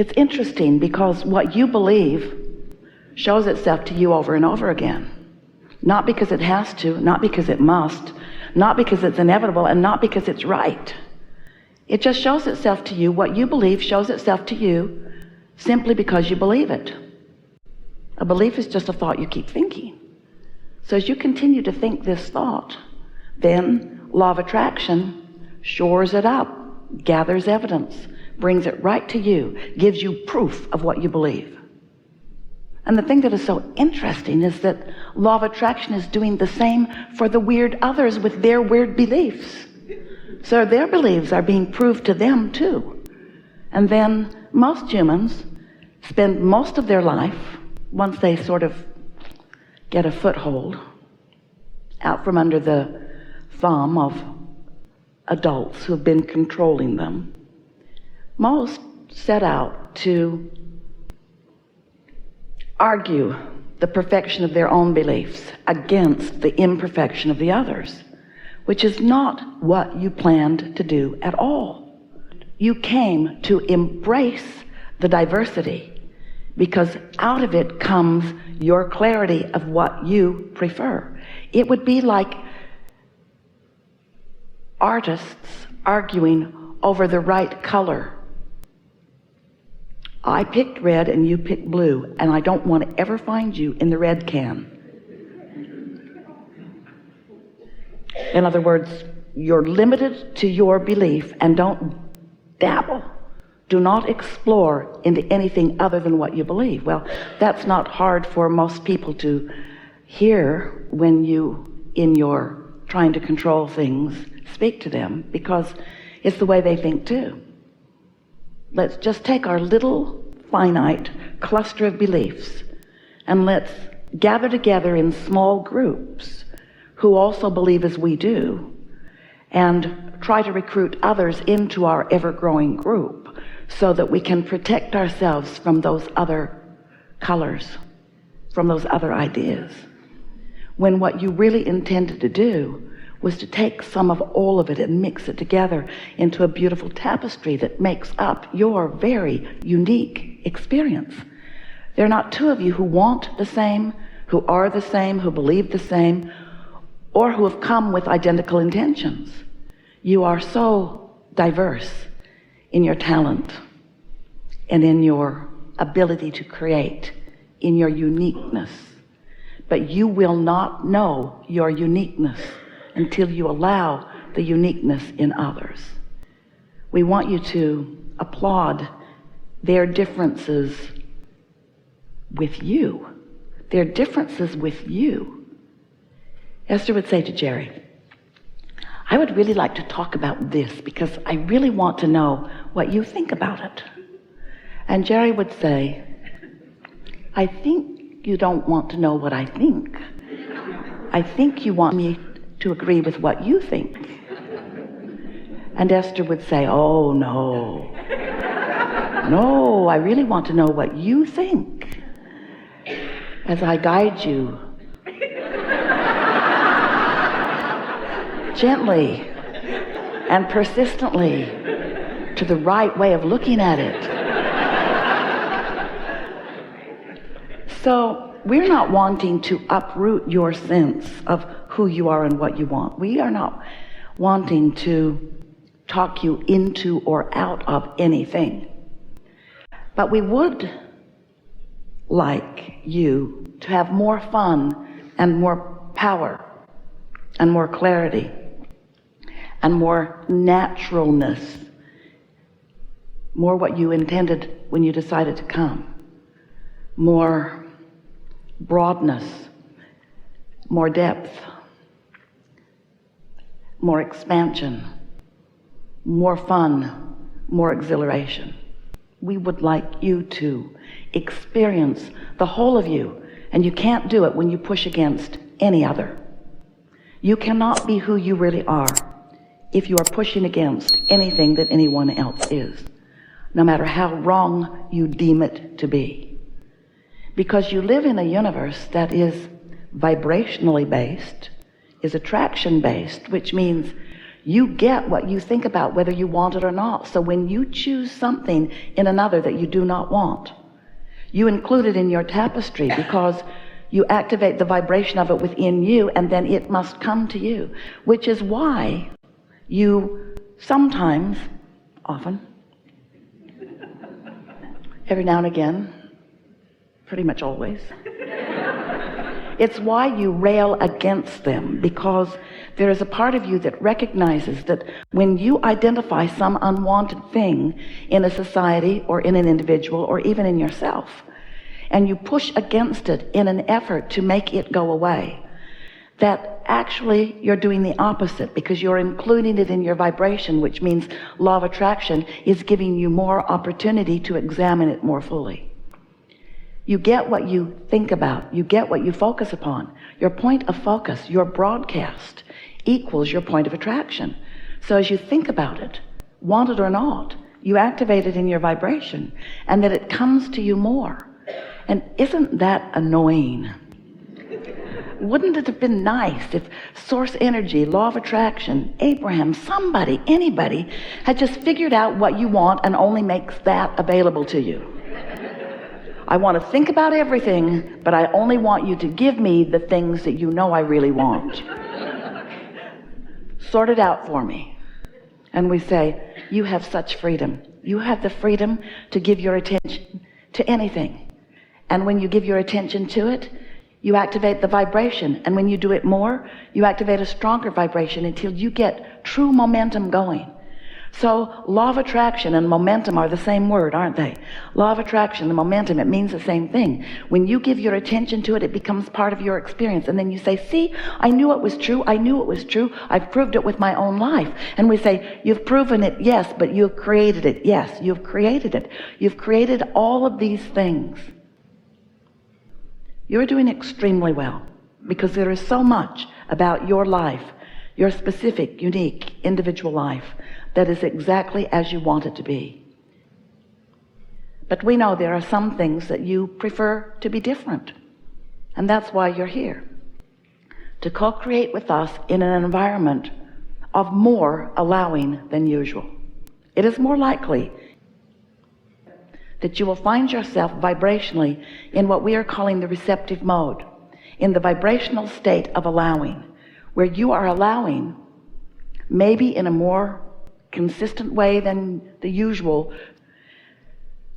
It's interesting because what you believe shows itself to you over and over again. Not because it has to, not because it must, not because it's inevitable, and not because it's right. It just shows itself to you. What you believe shows itself to you simply because you believe it. A belief is just a thought you keep thinking. So as you continue to think this thought, then law of attraction shores it up, gathers evidence, brings it right to you, gives you proof of what you believe. And the thing that is so interesting is that law of attraction is doing the same for the weird others with their weird beliefs. So their beliefs are being proved to them too. And then most humans spend most of their life, once they sort of get a foothold out from under the thumb of adults who have been controlling them, most set out to argue the perfection of their own beliefs against the imperfection of the others, which is not what you planned to do at all. You came to embrace the diversity because out of it comes your clarity of what you prefer. It would be like artists arguing over the right color. I picked red and you picked blue, and I don't want to ever find you in the red can. In other words, you're limited to your belief and don't dabble. Do not explore into anything other than what you believe. Well, that's not hard for most people to hear when you, in your trying to control things, speak to them, because it's the way they think too. Let's just take our little finite cluster of beliefs and let's gather together in small groups who also believe as we do and try to recruit others into our ever-growing group so that we can protect ourselves from those other colors, from those other ideas. When what you really intended to do was to take some of all of it and mix it together into a beautiful tapestry that makes up your very unique experience. There are not two of you who want the same, who are the same, who believe the same, or who have come with identical intentions. You are so diverse in your talent and in your ability to create, in your uniqueness. But you will not know your uniqueness until you allow the uniqueness in others. We want you to applaud their differences with you. Their differences with you. Esther would say to Jerry, I would really like to talk about this because I really want to know what you think about it. And Jerry would say, I think you don't want to know what I think. I think you want me to agree with what you think. And Esther would say, oh no, no, I really want to know what you think as I guide you gently and persistently to the right way of looking at it. So we're not wanting to uproot your sense of who you are and what you want. We are not wanting to talk you into or out of anything. But we would like you to have more fun and more power and more clarity and more naturalness, more what you intended when you decided to come, more broadness, more depth, more expansion, more fun, more exhilaration. We would like you to experience the whole of you, and you can't do it when you push against any other. You cannot be who you really are if you are pushing against anything that anyone else is, no matter how wrong you deem it to be. Because you live in a universe that is vibrationally based, is attraction based, which means You get what you think about, whether you want it or not. So when you choose something in another that you do not want, you include it in your tapestry because you activate the vibration of it within you, and then it must come to you, which is why you sometimes, often, every now and again, pretty much always, it's why you rail against them, because there is a part of you that recognizes that when you identify some unwanted thing in a society or in an individual or even in yourself, and you push against it in an effort to make it go away, that actually you're doing the opposite, because you're including it in your vibration, which means law of attraction is giving you more opportunity to examine it more fully. You get what you think about, you get what you focus upon. Your point of focus, your broadcast, equals your point of attraction. So as you think about it, want it or not, you activate it in your vibration, and that it comes to you more. And isn't that annoying? Wouldn't it have been nice if source energy, law of attraction, Abraham, somebody, anybody had just figured out what you want and only makes that available to you? I want to think about everything, but I only want you to give me the things that you know I really want. Sort it out for me. And we say, you have such freedom. You have the freedom to give your attention to anything. And when you give your attention to it, you activate the vibration. And when you do it more, you activate a stronger vibration until you get true momentum going. So law of attraction and momentum are the same word, aren't they? Law of attraction and momentum, it means the same thing. When you give your attention to it, it becomes part of your experience. And then you say, see, I knew it was true. I knew it was true. I've proved it with my own life. And we say, you've proven it, yes, but you've created it. Yes, you've created it. You've created all of these things. You're doing extremely well, because there is so much about your life, your specific, unique, individual life, that is exactly as you want it to be. But we know there are some things that you prefer to be different. And that's why you're here, to co-create with us in an environment of more allowing than usual. It is more likely that you will find yourself vibrationally in what we are calling the receptive mode, in the vibrational state of allowing, where you are allowing, maybe in a more consistent way than the usual,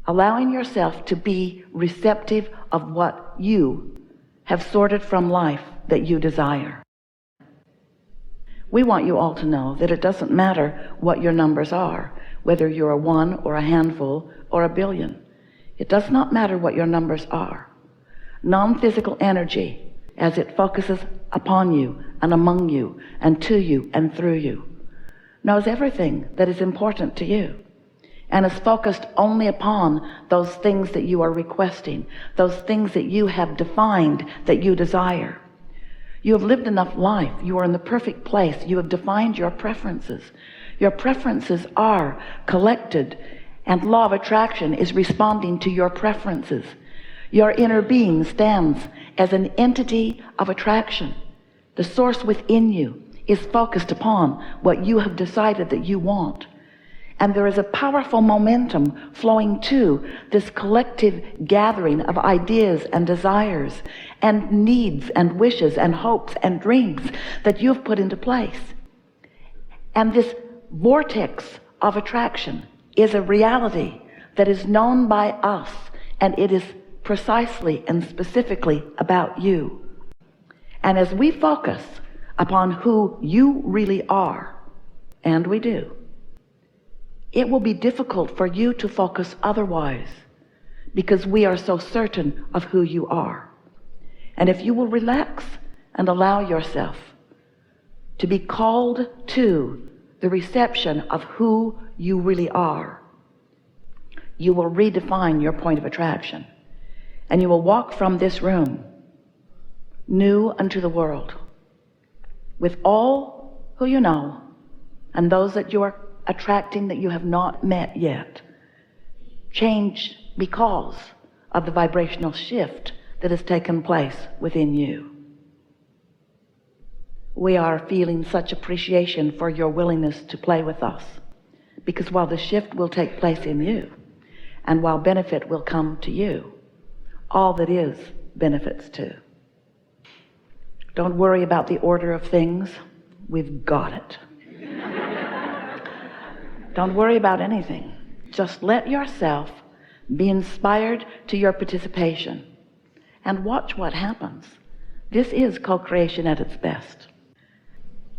allowing yourself to be receptive of what you have sorted from life that you desire. We want you all to know that it doesn't matter what your numbers are, whether you're a 1 or a handful or a billion. It does not matter what your numbers are. Non-physical energy, as it focuses upon you and among you and to you and through you, knows everything that is important to you, and is focused only upon those things that you are requesting, those things that you have defined that you desire. You have lived enough life. You are in the perfect place. You have defined your preferences. Your preferences are collected, and law of attraction is responding to your preferences. Your inner being stands as an entity of attraction. The source within you is focused upon what you have decided that you want. And there is a powerful momentum flowing to this collective gathering of ideas and desires and needs and wishes and hopes and dreams that you have put into place. And this vortex of attraction is a reality that is known by us, and it is precisely and specifically about you. And as we focus upon who you really are, and we do, it will be difficult for you to focus otherwise, because we are so certain of who you are. And if you will relax and allow yourself to be called to the reception of who you really are, you will redefine your point of attraction, and you will walk from this room new unto the world, with all who you know and those that you are attracting that you have not met yet, changed because of the vibrational shift that has taken place within you. we are feeling such appreciation for your willingness to play with us. Because while the shift will take place in you, and while benefit will come to you, all that is benefits too. Don't worry about the order of things. We've got it. Don't worry about anything. Just let yourself be inspired to your participation and watch what happens. This is co-creation at its best.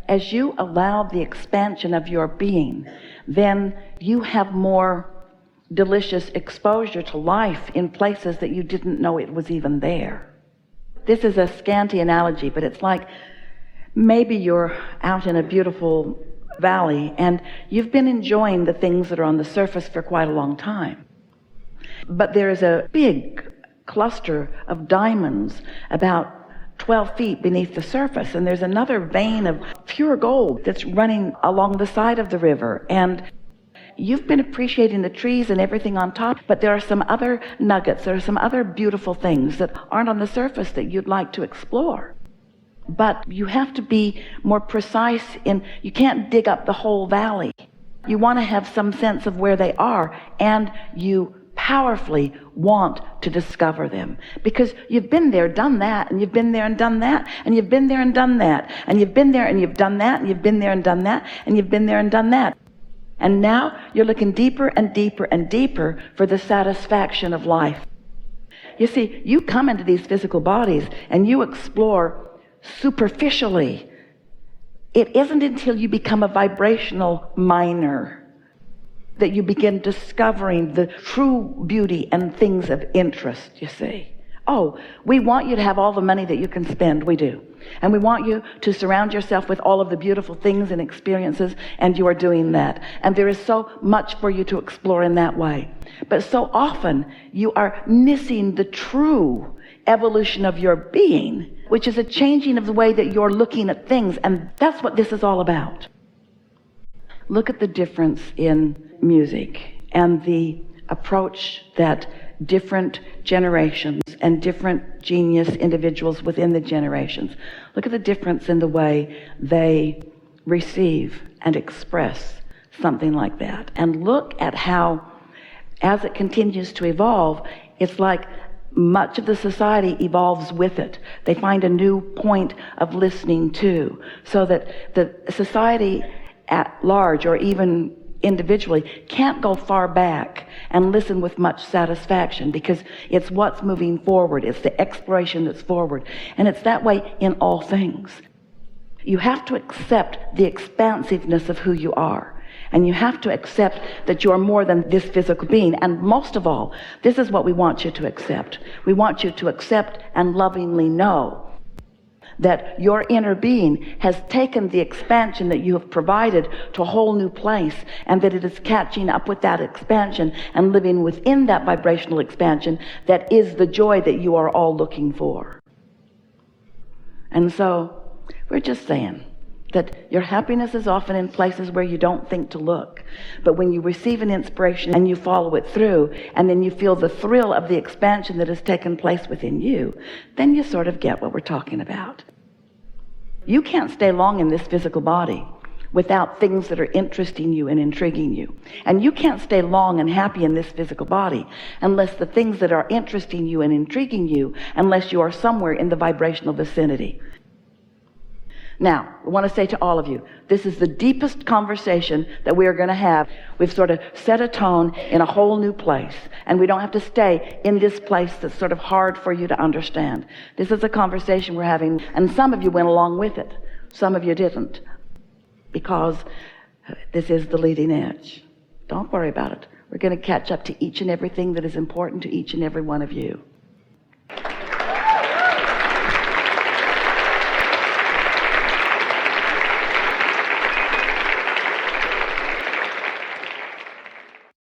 As you allow the expansion of your being, then you have more delicious exposure to life in places that you didn't know it was even there. This is a scanty analogy, but it's like maybe you're out in a beautiful valley and you've been enjoying the things that are on the surface for quite a long time. But there is a big cluster of diamonds about 12 feet beneath the surface, and there's another vein of pure gold that's running along the side of the river, and you've been appreciating the trees and everything on top, but there are some other nuggets, there are some other beautiful things that aren't on the surface that you'd like to explore. But you have to be more precise you can't dig up the whole valley. You want to have some sense of where they are, and you powerfully want to discover them, because you've been there, done that, and you've been there and done that, and you've been there and done that, and you've been there and you've done that, and you've been there and done that, and you've been there and done that. And now you're looking deeper and deeper and deeper for the satisfaction of life. You see, you come into these physical bodies and you explore superficially. It isn't until you become a vibrational miner that you begin discovering the true beauty and things of interest, you see. Oh, we want you to have all the money that you can spend. We do. And we want you to surround yourself with all of the beautiful things and experiences, and you are doing that. And there is so much for you to explore in that way. But so often you are missing the true evolution of your being, which is a changing of the way that you're looking at things. And that's what this is all about. Look at the difference in music and the approach that different generations and different genius individuals within the generations. Look at the difference in the way they receive and express something like that. And look at how, as it continues to evolve, it's like much of the society evolves with it. They find a new point of listening to, so that the society at large, or even individually, can't go far back and listen with much satisfaction, because it's what's moving forward. It's the exploration that's forward. And it's that way in all things. You have to accept the expansiveness of who you are. And you have to accept that you're more than this physical being. And most of all, this is what we want you to accept. We want you to accept and lovingly know that your inner being has taken the expansion that you have provided to a whole new place, and that it is catching up with that expansion and living within that vibrational expansion that is the joy that you are all looking for. And so we're just saying that your happiness is often in places where you don't think to look. But when you receive an inspiration and you follow it through, and then you feel the thrill of the expansion that has taken place within you, then you sort of get what we're talking about. You can't stay long in this physical body without things that are interesting you and intriguing you. And you can't stay long and happy in this physical body unless the things that are interesting you and intriguing you, unless you are somewhere in the vibrational vicinity. Now, I want to say to all of you, this is the deepest conversation that we are going to have. We've sort of set a tone in a whole new place, and we don't have to stay in this place that's sort of hard for you to understand. This is a conversation we're having, and some of you went along with it. Some of you didn't, because this is the leading edge. Don't worry about it. We're going to catch up to each and everything that is important to each and every one of you.